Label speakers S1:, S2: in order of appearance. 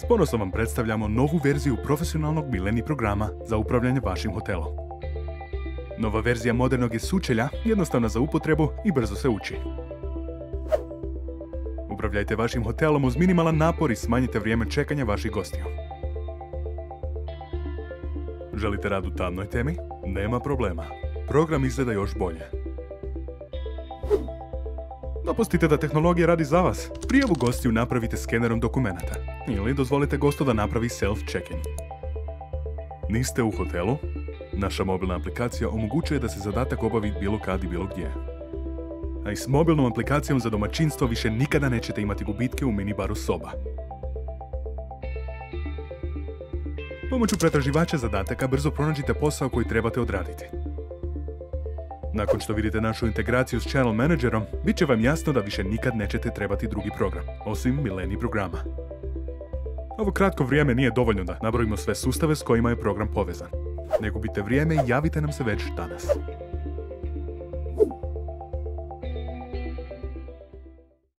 S1: S ponosom vam predstavljamo novu verziju profesionalnog Millennium programa za upravljanje vašim hotelom. Nova verzija modernog je sučelja, jednostavna za upotrebu i brzo se uči. Upravljajte vašim hotelom uz minimalan napor i smanjite vrijeme čekanja vaših gostiju. Želite rad u tamnoj temi? Nema problema. Program izgleda još bolje. Dopustite da tehnologija radi za vas. Prijavu gostiju napravite skenerom dokumenata ili dozvolite gostu da napravi self-check-in. Niste u hotelu? Naša mobilna aplikacija omogućuje da se zadatak obavi bilo kad i bilo gdje. A i s mobilnom aplikacijom za domaćinstvo više nikada nećete imati gubitke u minibaru soba. Pomoću pretraživača zadataka brzo pronađite posao koji trebate odraditi. Nakon što vidite našu integraciju s Channel Managerom, bit će vam jasno da više nikad nećete trebati drugi program, osim Millennium programa. Ovo kratko vrijeme nije dovoljno da nabrojimo sve sustave s kojima je program povezan. Ne gubite vrijeme i javite nam se već danas.